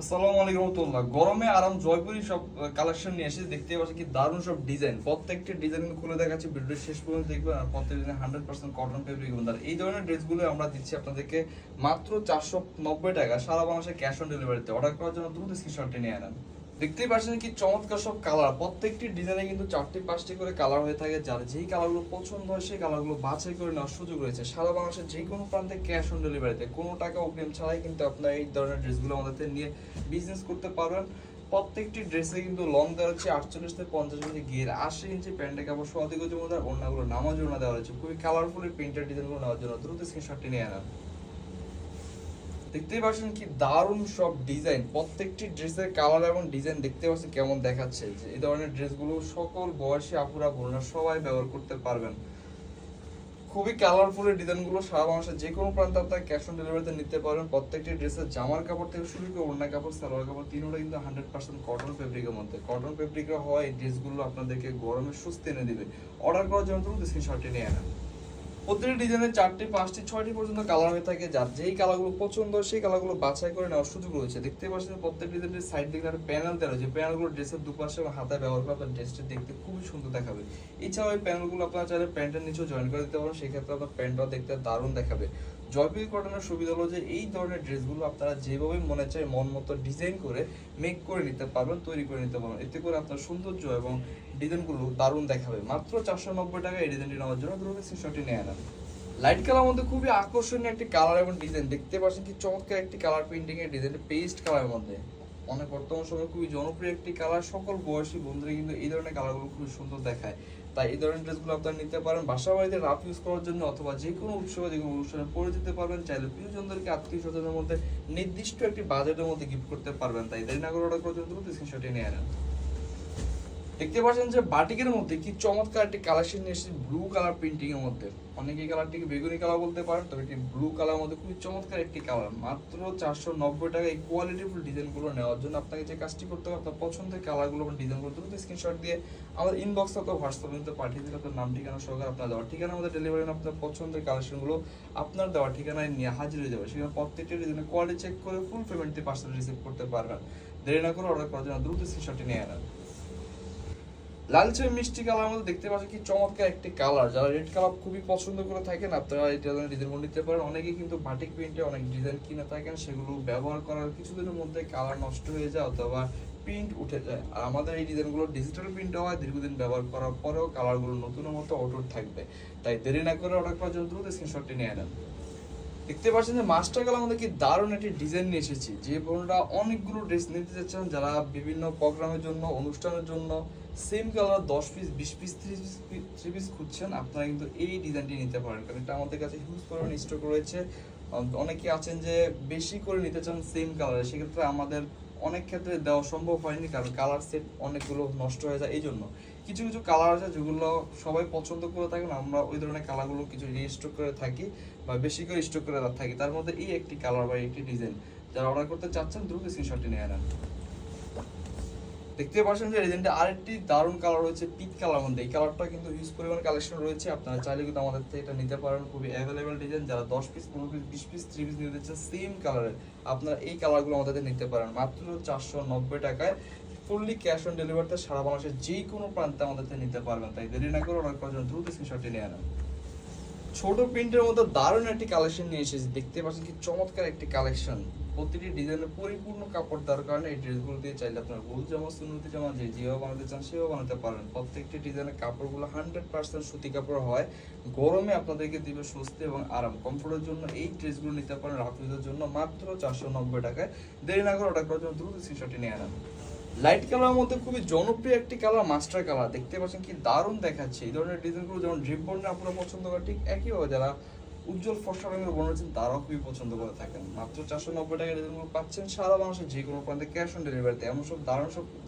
আসসালামু আলাইকুম রহমতুল্লাহ। গরমে আরাম জয়পুরি সব কালেকশন নিয়ে এসে দেখতে পাচ্ছি কি দারুণ সব ডিজাইন। প্রত্যেকটি ডিজাইন খুলে দেখাচ্ছি, ভিডিও শেষ পর্যন্ত দেখবেন। আর প্রত্যেক ডিজাইন 100% কটন ফেব্রিক এবং এই ধরনের ড্রেসগুলো আমরা দিচ্ছি আপনাদেরকে মাত্র 490 টাকা সারা বাংলাদেশে ক্যাশ অন ডেলিভারিতে। অর্ডার করার জন্য দ্রুত স্ক্রিনশটটি নিয়ে আনেন। দেখতেই পাচ্ছেন কি চমৎকার সব কালার, প্রত্যেকটি ডিজাইনে কিন্তু 4টি 5টি করে কালার হয়ে থাকে। যার যেই কালারগুলো পছন্দ হয় সেই কালারগুলো বাছাই করে নেওয়ার সুযোগ রয়েছে। সারা বাংলাদেশের যে কোনো প্রান্তে ক্যাশ অন ডেলিভারিতে, কোনো টাকা অগ্রিম ছাড়াই কিন্তু আপনার এই ধরনের ড্রেসগুলো আমাদের নিয়ে বিজনেস করতে পারবেন। প্রত্যেকটি ড্রেসে কিন্তু লং দেওয়া হচ্ছে 48 থেকে 50 ইঞ্চি ঘের, 80 ইঞ্চি প্যান্টের কাপড় সহ অধিক জমদার ওড়নাগুলো নামাজ ওড়না দেওয়া হয়েছে। খুবই কালারফুল প্রিন্টের ডিজাইনগুলো নেওয়ার জন্য দ্রুত স্ক্রিনশটটি নিয়ে আনেন। দেখতেই পাচ্ছেন কি দারুণ সব ডিজাইন, প্রত্যেকটি ড্রেসের কালার এবং ডিজাইন দেখতে পাচ্ছেন কেমন দেখাচ্ছে। যে এই ধরনের ড্রেসগুলো সকল বয়সী আপুরা বোনরা সবাই ব্যবহার করতে পারবেন। খুবই কালারফুল এই ডিজাইনগুলো সারা বাংলাদেশের যে কোনো প্রান্তে আপনারা ক্যাশ অন ডেলিভারিতে নিতে পারবেন। প্রত্যেকটি ড্রেসের জামার কাপড় থেকে শুরু করে ওড়না কাপড়, সালোয়ার কাপড় তিনটা কিন্তু 100% কটন ফেব্রিকের মধ্যে। কটন ফেব্রিকের হয় এই ড্রেসগুলো আপনাদেরকে গরমে স্বস্তি এনে দিবে। অর্ডার করার জন্য দ্রুত স্ক্রিনশটটি নিয়ে আনেন। প্রতিটি ডিজাইনের 4টি 5টি 6টি পর্যন্ত কালার হয়ে থাকে। যার যেই কালারগুলো পছন্দ সেই কালারগুলো বাছাই করে নেওয়ার সুযোগ রয়েছে। দেখতে পাচ্ছেন প্রত্যেক ডিজাইনের সাইড দিকে একটা প্যানেল দেওয়া রয়েছে। প্যানেলগুলো ড্রেসের দুপাশে এবং হাতায় ব্যবহার করে আপনার ড্রেসটা দেখতে খুবই সুন্দর দেখাবে। এছাড়াও এই প্যানেলগুলো আপনারা চাইলে প্যান্টের নিচেও জয়েন করে দিতে পারেন, সেক্ষেত্রে আপনার প্যান্টটাও দেখতে দারুণ দেখাবে। জয়পুরি কটনের সুবিধা হলো যে এই ধরনের ড্রেসগুলো আপনারা যেভাবে মনে চায় মন মতো ডিজাইন করে মেক করে নিতে পারবেন, তৈরি করে নিতে পারবেন। এতে করে আপনার সৌন্দর্য এবং ডিজাইনগুলো দারুণ দেখাবে। মাত্র 490 টাকা এই ডিজাইনটি নেওয়ার জন্য দ্রুত স্ক্রিনশটটি নিয়ে আনেন। লাইট কালার মধ্যে খুবই আকর্ষণীয় একটি কালার এবং ডিজাইন দেখতে পাচ্ছেন কি চমৎকার একটি কালার প্রিন্টিং এর ডিজাইন, পেস্ট কালারের মধ্যে অনেক বর্তমান সময়ে খুবই জনপ্রিয় একটি কালার। সকল বয়সী বন্ধুরা কিন্তু এই ধরনের কালারগুলো খুব সুন্দর দেখায়। তাই এই ধরনের ড্রেসগুলো আপনারা নিতে পারেন বাসা বাড়িতে রাফ ইউজ করার জন্য, অথবা যে কোনো উৎসবে যে কোনো অনুষ্ঠানে পরে যেতে পারবেন। চাইলে প্রিয়জনদেরকে আত্মীয় স্বজনের মধ্যে নির্দিষ্ট একটি বাজেটের মধ্যে গিফট করতে পারবেন। তাই দেরি না করে অর্ডার করার জন্য দ্রুত স্ক্রিনশটে নিয়ে নেন। দেখতে পাচ্ছেন যে বাটিকের মধ্যে কি চমৎকার একটি কালেকশন নিয়ে এসেছে ব্লু কালার প্রিন্টিং এর মধ্যে। অনেকে এই কালারটিকে বেগুনি কালার বলতে পারেন, তবে এটি ব্লু কালার মধ্যে খুবই চমৎকার একটি কালার। মাত্র 490 টাকা এই কোয়ালিটিফুল ডিজাইনগুলো নেওয়ার জন্য আপনাকে যে কাজটি করতে হবে, আপনার পছন্দের কালারগুলো এবং ডিজাইনগুলো দ্রুত স্ক্রিনশট দিয়ে আমাদের ইনবক্স অথবা হোয়াটসঅ্যাপে কিন্তু পাঠিয়ে দিলে আপনার নাম ঠিকানা সহকারে আপনার দেওয়ার ঠিকানা আমাদের ডেলিভারি আপনার পছন্দের কালেকশনগুলো আপনার দেওয়ার ঠিকানায় নিয়ে হাজির হয়ে যাবে। সেখানে প্রত্যেকটি ডিজাইনের কোয়ালিটি চেক করে ফুল পেমেন্ট দিয়ে পার্সেল রিসিভ করতে পারবেন। দেরি না করে অর্ডার করার জন্য দ্রুত স্ক্রিনশটটি নিয়ে নেন। লালচে মিষ্টি কালার মধ্যে দেখতে পাচ্ছেন কি চমৎকার একটি কালার। যারা রেড কালার খুবই পছন্দ করে থাকেন আপনারা এই ধরনের ডিজাইনগুলো নিতে পারেন। অনেকে কিন্তু বাটিক প্রিন্টে অনেক ডিজাইন কিনে থাকেন, সেগুলো ব্যবহার করার কিছুদিনের মধ্যে কালার নষ্ট হয়ে যায় অথবা প্রিন্ট উঠে যায়। আর আমাদের এই ডিজাইনগুলো ডিজিটাল প্রিন্ট হয়, দীর্ঘদিন ব্যবহার করার পরেও কালারগুলো নতুনের মতো অটুট থাকবে। তাই দেরি না করে অর্ডার করার জন্য দ্রুত স্ক্রিনশটটি নিয়ে নেন। দেখতে পাচ্ছেন যে মাস্টার কালার মধ্যে কি দারুণ একটি ডিজাইন নিয়ে এসেছি। যে বোনরা অনেকগুলো ড্রেস নিতে চাচ্ছেন, যারা বিভিন্ন প্রোগ্রামের জন্য অনুষ্ঠানের জন্য same colour 10 piece 20 piece 30 piece খুঁজছেন, আপনারা কিন্তু এই ডিজাইনটি নিতে পারেন। কারণ এটা আমাদের কাছে হিউজ পরিমাণ স্টক রয়েছে। অনেকে আছেন যে বেশি করে নিতে চান সেম কালারে, সেক্ষেত্রে আমাদের অনেক ক্ষেত্রে দেওয়া সম্ভব হয়নি, কারণ কালার সেট অনেকগুলো নষ্ট হয়ে যায়। এই জন্য কিছু কিছু কালার আছে যেগুলো সবাই পছন্দ করে থাকেন, আমরা ওই ধরনের কালারগুলো কিছু রিস্টক করে থাকি বা বেশি করে স্টক করে থাকি। তার মধ্যে এই একটি কালার বা একটি ডিজাইন যারা অর্ডার করতে চাচ্ছেন দ্রুত স্ক্রিনশটটি নিয়ে নেন। দেখতে পাচ্ছেন যে ডিজাইনটা আরেকটি দারুণ কালার রয়েছে পিঙ্ক কালার মধ্যে। এই কালারটা কিন্তু হিউজ পরিমাণ কালেকশন রয়েছে, আপনারা চাইলে কিন্তু আমাদের থেকে এটা নিতে পারেন। খুবই অ্যাভেলেবেল ডিজাইন, যারা 10 পিস 15 পিস 20 পিস 30 পিস নিতে চাচ্ছেন সেম কালারের, আপনারা এই কালারগুলো আমাদের নিতে পারেন মাত্র 490 টাকায়। ফুললি ক্যাশ অন ডেলিভারিতে সারা বাংলাদেশের যে কোনো প্রান্তে আমাদের থেকে নিতে পারবেন। তাই দেরি না করে অর্ডার করার জন্য দ্রুত স্ক্রিনশটটি নিয়ে নেন। ছোট প্রিন্টের মধ্যে দারুণ একটি কালেকশন নিয়ে এসেছি। দেখতে পাচ্ছেন কি চমৎকার একটি কালেকশন। প্রতিটি ডিজাইনের পরিপূর্ণ কাপড় দেওয়ার কারণে এই ড্রেসগুলো দিয়ে চাইলে আপনার গোল জামা সুন্নতি জামা যেভাবে বানাতে চান সেভাবে বানাতে পারেন। প্রত্যেকটি ডিজাইনের কাপড়গুলো 100% সুতি কাপড় হয়। গরমে আপনাদেরকে দিবে স্বস্তি এবং আরাম। কমফোর্টের জন্য এই ড্রেসগুলো নিতে পারেন রাফিজের জন্য মাত্র 490 টাকায়। দেরি না করে অর্ডার করার জন্য দ্রুত স্ক্রিনশটটি নিয়ে আনেন। লাইট কালারের মধ্যে খুবই জনপ্রিয় একটি কালার মাস্টার কালার। দেখতে পাচ্ছেন কি দারুণ দেখাচ্ছে। এই ধরনের ডিজাইনগুলো যেমন ড্রিপ বর্ণে আপনারা পছন্দ করেন, ঠিক একইভাবে যারা উজ্জ্বল ফর্সা রঙের বর্ণ আছেন তারাও খুবই পছন্দ করে থাকেন। মাত্র 490 টাকা ডিজাইনগুলো পাচ্ছেন সারা বাংলাদেশের যে কোনো প্রান্তে ক্যাশ অন ডেলিভারিতে। এমন সব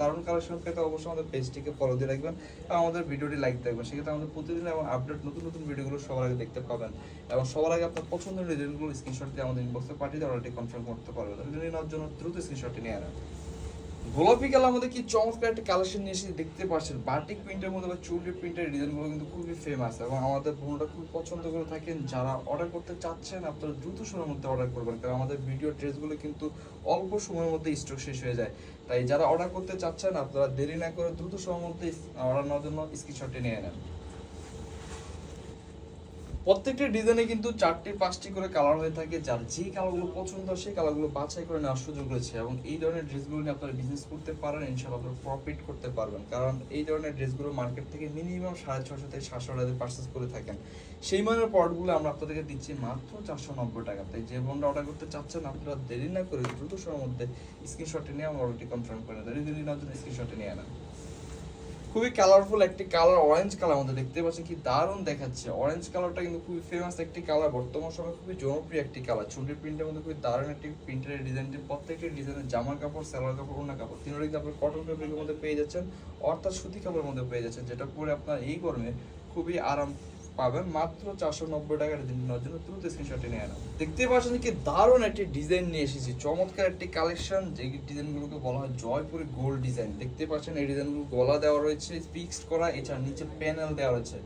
দারুণ কালেকশন পেতে অবশ্যই আমাদের পেজটিকে ফলো দিয়ে রাখবেন এবং আমাদের ভিডিওটি লাইক দেখবেন। সেক্ষেত্রে আমাদের প্রতিদিন এবং আপডেট নতুন নতুন ভিডিওগুলো সবার আগে দেখতে পাবেন এবং সবার আগে আপনার পছন্দের ডিজাইনগুলো স্ক্রিনশট দিয়ে আমাদের ইনবক্সে পাঠিয়ে দিয়ে অর্ডারটি কনফার্ম করতে পারবেন। নেওয়ার জন্য দ্রুত স্ক্রিনশটটি নিয়ে নেন। গোলাপি কালার মধ্যে কি চমৎকার একটা কালেকশন নিয়ে এসে দেখতে পাচ্ছেন। বাটিক প্রিন্টের মধ্যে বা চুলি প্রিন্টের ডিজাইনগুলো কিন্তু খুবই ফেমাস এবং আমাদের বোনরা খুব পছন্দ করে থাকেন। যারা অর্ডার করতে চাচ্ছেন আপনারা দ্রুত সময়ের মধ্যে অর্ডার করবেন, কারণ আমাদের ভিডিও ড্রেসগুলো কিন্তু অল্প সময়ের মধ্যে স্টক শেষ হয়ে যায়। তাই যারা অর্ডার করতে চাচ্ছেন আপনারা দেরি না করে দ্রুত সময়ের মধ্যে অর্ডার নেওয়ার জন্য স্ক্রিনশটটি নিয়ে নেন। প্রত্যেকটা ডিজাইনে কিন্তু 4টি 5টি করে কালার হয়ে থাকে, যার যে কালারগুলো পছন্দ হয় সেই কালারগুলো বাছাই করে নেওয়ার সুযোগ রয়েছে এবং এই ধরনের ড্রেসগুলো নিয়ে আপনারা বিজনেস করতে পারেন, ইনশাআল্লাহ আপনারা প্রফিট করতে পারবেন। কারণ এই ধরনের ড্রেসগুলো মার্কেট থেকে মিনিমাম 650 থেকে 700 টাকা পারচেস করে থাকেন। সেই মানের প্রোডাক্টগুলো আমরা আপনাদেরকে দিচ্ছি মাত্র 490 টাকা। তাই যে বোনরা অর্ডার করতে চাচ্ছেন আপনারা দেরি না করে দ্রুত সময়ের মধ্যে স্ক্রিনশটটি নিয়ে আমার অর্ডারটি কনফার্ম করে দেন। দেরি নেওয়ার জন্য স্ক্রিনশটটি নিয়ে নেন। খুবই কালারফুল একটি কালার, অরেঞ্জ কালার মধ্যে দেখতে পাচ্ছেন কি দারুণ দেখাচ্ছে। অরেঞ্জ কালারটা কিন্তু খুবই ফেমাস একটি কালার, বর্তমান সময়ে খুবই জনপ্রিয় একটি কালার। চুন্ডি প্রিন্টের মধ্যে খুবই দারুণ একটি প্রিন্টের ডিজাইনটি, প্রত্যেকটি ডিজাইনের জামা কাপড়, সালোয়ার কাপড়, ওড়না কাপড় তিনটি কিন্তু আপনি কটন ফেব্রিকের মধ্যে পেয়ে যাচ্ছেন, অর্থাৎ সুতি কাপড়ের মধ্যে পেয়ে যাচ্ছেন, যেটা পরে আপনার এই গরমে খুবই আরাম পাবেন। মাত্র 490 টাকার নেওয়ার জন্য দ্রুত স্ক্রিনশটে নিয়ে নেন। দেখতে পাচ্ছেন কি দারুণ একটি ডিজাইন নিয়ে এসেছি, চমৎকার একটি কালেকশন। যে ডিজাইনগুলোকে বলা হয় জয়পুরি গোল্ড ডিজাইন। দেখতে পাচ্ছেন এই ডিজাইনগুলো গলা দেওয়া রয়েছে ফিক্সড করা, এছাড়া নিচে প্যানেল দেওয়া রয়েছে।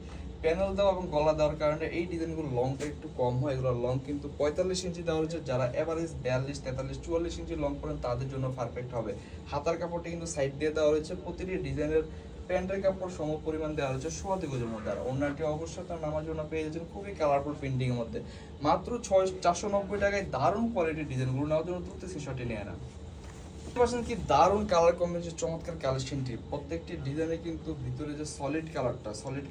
প্যানেল দেওয়া এবং গলা দেওয়ার কারণে এই ডিজাইনগুলো লংটা একটু কম হয়। এগুলো লং কিন্তু 45 ইঞ্চি দেওয়া রয়েছে। যারা এভারেজ 42, 43, 44 ইঞ্চি লং করেন তাদের জন্য পারফেক্ট হবে। হাতার কাপড়টা কিন্তু সাইড দিয়ে দেওয়া রয়েছে। প্রতিটি ডিজাইনের প্যান্টের কাপড় সম পরিমাণ দেওয়া হচ্ছে সোয়াদি গজের মধ্যে। আর অন্যটি অবশ্যই তার নামার জন্য পেয়ে যাচ্ছেন খুবই কালারফুল প্রিন্টিং এর মধ্যে। মাত্র 490 টাকায় দারুণ কোয়ালিটির ডিজাইনগুলো নেওয়ার জন্য দ্রুত স্ক্রিনশটে নিয়ে নেন। পাচ্ছেন কি দারুণ কালার কম্বিনেশন, চমৎকার কালেকশনটি। প্রত্যেকটি ডিজাইনে কিন্তু ভিতরে যে সলিড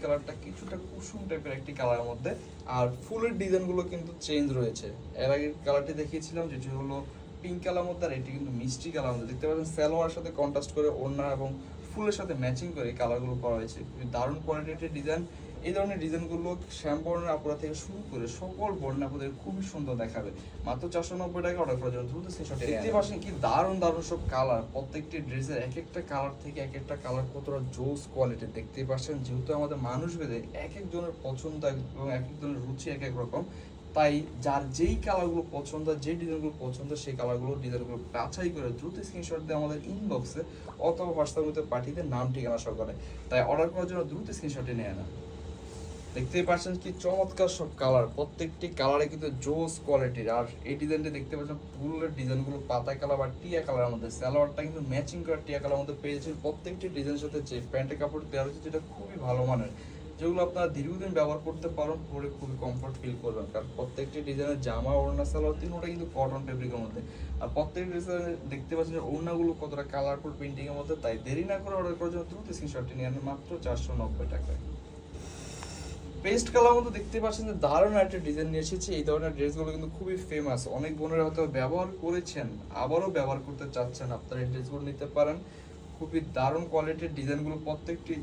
কালারটা কিছুটা কুসুম টাইপের একটি কালারের মধ্যে, আর ফুলের ডিজাইনগুলো কিন্তু চেঞ্জ রয়েছে। এর আগে কালারটি দেখিয়েছিলাম যেটি হলো পিঙ্ক কালার মধ্যে, আর এটি কিন্তু মিষ্টি কালার মধ্যে। দেখতে পাচ্ছেন সালোয়ারের সাথে কন্ট্রাস্ট করে ওড়না এবং ফুলের সাথে ম্যাচিং করে কালারগুলো করা হয়েছে। দারুণ কোয়ালিটির ডিজাইন। এই ধরনের ডিজাইনগুলো শ্যাম বর্ণের আপুরা থেকে শুরু করে সকল বর্ণের আপুদের খুবই সুন্দর দেখাবে। মাত্র 490 টাকা অর্ডার করার জন্য দ্রুত স্ক্রিনশট দেখতে পাচ্ছেন কি দারুণ সব কালার। প্রত্যেকটি ড্রেসের এক একটা কালার থেকে এক একটা কালার কতটা জোস কোয়ালিটি দেখতে পাচ্ছেন। যেহেতু আমাদের মানুষ ভেদে এক একজনের পছন্দ এবং এক একজনের রুচি এক এক রকম, তাই যার যেই কালারগুলো পছন্দ, যে ডিজাইনগুলো পছন্দ, সেই কালারগুলো ডিজাইনগুলো বাছাই করে দ্রুত স্ক্রিনশট দিয়ে আমাদের ইনবক্সে অথবা হোয়াটসঅ্যাপের মধ্যে পাঠিয়ে দেন নাম ঠিকানা সহকারে। তাই অর্ডার করার জন্য দ্রুত স্ক্রিনশটে নিয়ে নেন। দেখতেই পাচ্ছেন কি চমৎকার সব কালার, প্রত্যেকটি কালারে কিন্তু জোস কোয়ালিটির। আর এই ডিজাইনটা দেখতে পাচ্ছেন ফুলের ডিজাইনগুলো পাতা কালার বা টিয়া কালারের মধ্যে, সালোয়ারটা কিন্তু ম্যাচিং করা টিয়া কালারের মধ্যে পেয়েছেন। প্রত্যেকটি ডিজাইনের সাথে যে প্যান্টের কাপড় দেওয়া হয়েছে যেটা খুবই ভালো মানের, যেগুলো আপনারা দীর্ঘদিন ব্যবহার করতে পারেন, পরে খুবই কমফর্ট ফিল করবেন। কারণ প্রত্যেকটি ডিজাইনের জামা, ওড়না, সালোয়ার তিনটা কিন্তু কটন ফেব্রিকের মধ্যে। আর প্রত্যেকটি ডিজাইনে দেখতে পাচ্ছেন যে ওড়নাগুলো কতটা কালারফুল প্রিন্টিং এর মধ্যে। তাই দেরি না করে অর্ডার করার জন্য দ্রুত স্ক্রিনশটটি নিয়ে আনেন মাত্র 490 টাকায়। পেস্ট কালার মতো দেখতে পাচ্ছেন যে দারুণ একটা ডিজাইন নিয়ে এসেছি। এই ধরনের ড্রেসগুলো কিন্তু খুবই ফেমাস, অনেক বোনেরা হয়তো ব্যবহার করেছেন, আবারও ব্যবহার করতে চাচ্ছেন, আপনারা এই ড্রেসগুলো নিতে পারেন। খুবই দারুণ কোয়ালিটির ডিজাইনগুলো, প্রত্যেকটি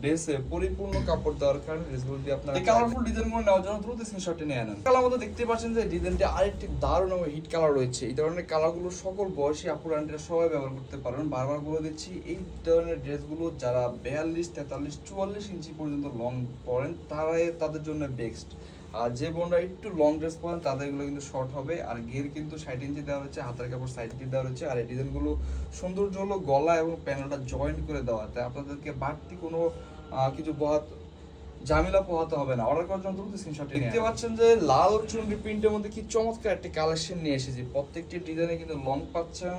ড্রেসে পরিপূর্ণ কাপড় দেওয়ার কারণে ড্রেসগুলো দিয়ে আপনারা এই কালারফুল ডিজাইনগুলো নেওয়ার জন্য দ্রুত স্ক্রিনশটে নিয়ে নেন। কালার মতো দেখতে পাচ্ছেন যে ডিজাইনটি আরেকটি দারুণ এবং হিট কালার রয়েছে। এই ধরনের কালারগুলো সকল বয়সী আপুরা আন্টিরা সবাই ব্যবহার করতে পারবেন। বারবার বলে দিচ্ছি, এই ধরনের ড্রেসগুলো যারা 42, 43, 44 ইঞ্চি পর্যন্ত লং পরেন তাদের জন্য বেস্ট। আর যে বোনরা একটু লং ড্রেস পরেন তাদের এগুলো কিন্তু শর্ট হবে। আর ঘের কিন্তু 60 ইঞ্চি দেওয়া হচ্ছে, হাতের কাপড় সাইড দিয়ে দেওয়া হচ্ছে। আর এই ডিজাইনগুলো সৌন্দর্য হলো গলা এবং প্যানেলটা জয়েন্ট করে দেওয়া, তাই আপনাদেরকে বাড়তি কোনো কিছু ঝামেলা পোহাতে হবে না। অর্ডার করার জন্য দ্রুত স্ক্রিনশট দেখতে পাচ্ছেন যে লাল চুনরি প্রিন্টের মধ্যে কি চমৎকার একটা কালেকশন নিয়ে এসেছি। প্রত্যেকটি ডিজাইনে কিন্তু লং পাচ্ছেন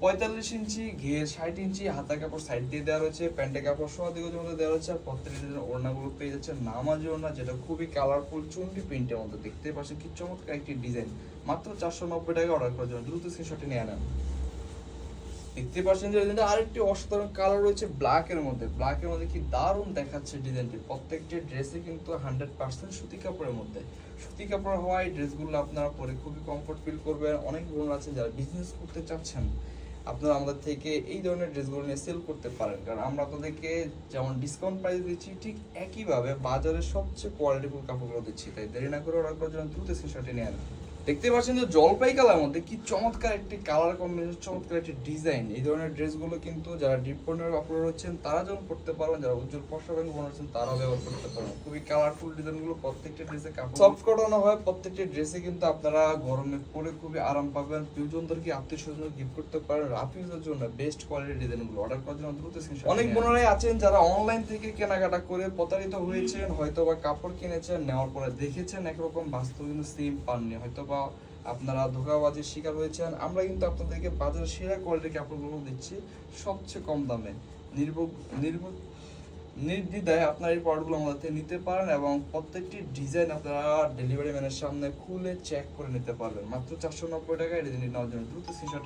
45 ইঞ্চি, ঘের 60 ইঞ্চি, হাতা কাপড় সাইড দিয়ে দেওয়া রয়েছে, প্যান্টের কাপড় সহ দিকের মধ্যে দেওয়া রয়েছে। আর প্রত্যেকটি ডিজাইনের ওড়নাগুলো পেয়ে যাচ্ছে নামাজি ওড়না, যেটা খুবই কালারফুল চুনরি প্রিন্টের মধ্যে। দেখতে পাচ্ছেন কি চমৎকার একটি ডিজাইন। মাত্র 490 টাকা অর্ডার করার জন্য দ্রুত স্ক্রিনশটে নিয়ে নেন। দেখতে পাচ্ছেন যে ডিজাইনটা আরেকটি অসাধারণ কালার রয়েছে ব্ল্যাকের মধ্যে। ব্ল্যাকের মধ্যে কি দারুণ দেখাচ্ছে ডিজাইনটি। প্রত্যেকটি ড্রেসে কিন্তু 100% সুতি কাপড়ের মধ্যে। সুতি কাপড় হওয়ায় ড্রেসগুলো আপনারা পরে খুবই কমফর্ট ফিল করবেন। অনেক বোন আছে যারা বিজনেস করতে চাচ্ছেন, আপনারা আমাদের থেকে এই ধরনের ড্রেসগুলো নিয়ে সেল করতে পারেন। কারণ আমরা তাদেরকে যেমন ডিসকাউন্ট প্রাইস দিচ্ছি, ঠিক একইভাবে বাজারের সবচেয়ে কোয়ালিটিফুল কাপড়গুলো দিচ্ছি। তাই দেরি না করে অর্ডার করার জন্য দ্রুত স্ক্রিনশটে নিয়ে নেন। দেখতে পাচ্ছেন যে জলপাই কালার মধ্যে কি চমৎকার একটি কালার কম্বিনেশন, চমৎকার একটি ডিজাইন। এই ধরনের ড্রেসগুলো কিন্তু যারা ডিপ কর্নার আপনারা হচ্ছেন তারা যেমন পড়তে পারবেন, যারা উজ্জ্বল ফর্সা ব্যাংক বানাচ্ছেন তারাও ব্যবহার করতে পারবেন। খুবই কালারফুল ডিজাইনগুলো প্রত্যেকটা ড্রেসে কাপড় সফট কটন হয়, প্রত্যেকটা ড্রেসে কিন্তু আপনারা গরমে পরে খুবই আরাম পাবেন। প্রিয়জনদেরকে আত্মীয় স্বজন গিফট করতে পারেন। রাফিউজের জন্য বেস্ট কোয়ালিটির ডিজাইনগুলো অর্ডার করার জন্য দ্রুত স্ক্রিনশট। অনেক বোনেরাই আছেন যারা অনলাইন থেকে কেনাকাটা করে প্রতারিত হয়েছেন, হয়তো বা কাপড় কিনেছেন, নেওয়ার পরে দেখেছেন একরকম, বাস্তবে কিন্তু সেম পাননি, হয়তো বা আপনারা ধোঁকাবাজির শিকার হয়েছেন। আমরা কিন্তু আপনাদেরকে বাজারের সেরা কোয়ালিটির কাপড়গুলো দিচ্ছি সবচেয়ে কম দামে। নির্দ্বিধায় আপনার এই প্রোডাক্টগুলো আমাদের থেকে নিতে পারেন এবং প্রত্যেকটি ডিজাইন আপনারা ডেলিভারি ম্যানের সামনে খুলে চেক করে নিতে পারবেন। মাত্র 490 টাকায় এই ডিজাইনটি নেওয়ার জন্য দ্রুত স্ক্রিনশট